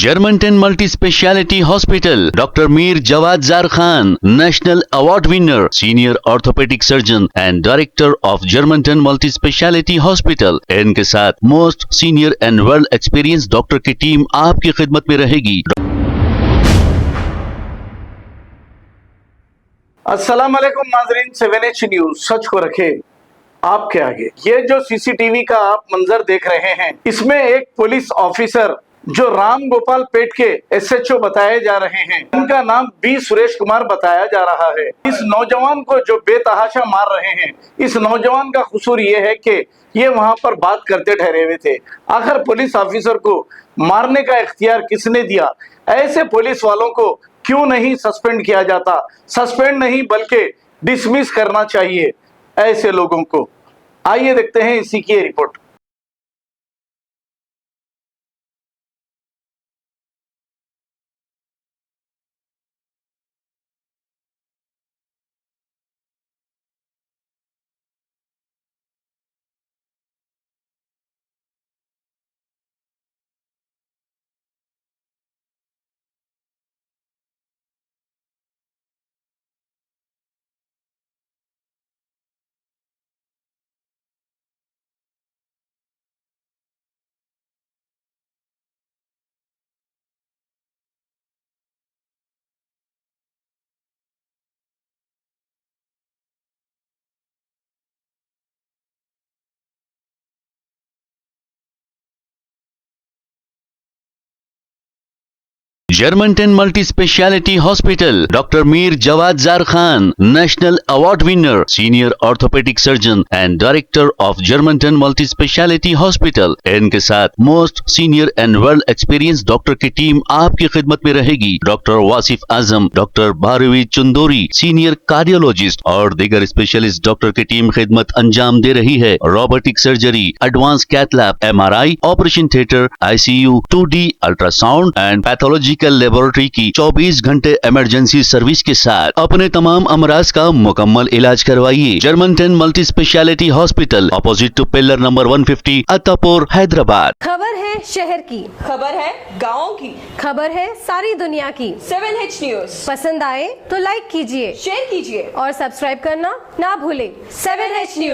Germanton multi speciality hospital, doctor Mir Jawad jar Khan, national award winner, senior orthopaedic surgeon and director of Germanton multi speciality hospital. इनके साथ most senior and well experience doctor की team आपकी खिदमत में रहेगी। अस्सलाम वालेकुम नाज़रीन, 7H न्यूज सच को रखे आपके आगे। ये जो सीसीटीवी का आप मंजर देख रहे हैं, इसमें एक पुलिस ऑफिसर जो राम गोपाल पेट के SHO बताए जा रहे हैं, उनका नाम बी सुरेश कुमार बताया जा रहा है। इस नौजवान को जो बेतहाशा मार रहे हैं, इस नौजवान का कसूर ये है कि ये वहां पर बात करते ठहरे हुए थे। आखिर पुलिस ऑफिसर को मारने का इख्तियार किसने दिया? ऐसे पुलिस वालों को क्यों नहीं सस्पेंड किया जाता? सस्पेंड नहीं बल्कि डिसमिस करना चाहिए ऐसे लोगों को। आइए देखते हैं इसी की report. Germantown multi speciality hospital, doctor Mir Jawad jar Khan, national award winner, senior orthopaedic surgeon and director of Germanton multi speciality hospital. इनके साथ most senior and well experience doctor की टीम आपकी खिदमत में रहेगी। Doctor Wasif Azam, doctor Bharvi Chandori, senior cardiologist और दीगर specialist doctor की टीम खिदमत अंजाम दे रही है। Robotic surgery, advance cath lab, MRI, operation theatre, ICU, 2D ultrasound and pathology laboratory की 24 घंटे इमरजेंसी सर्विस के साथ अपने तमाम अमराज का मुकम्मल इलाज करवाइए। Germanten multi speciality hospital, opposite to pillar number 150, Attapur, Hyderabad. खबर है शहर की, खबर है गाँव की, खबर है सारी दुनिया की। 7H न्यूज पसंद आए तो लाइक कीजिए, शेयर कीजिए और सब्सक्राइब करना ना भूलें। 7H news.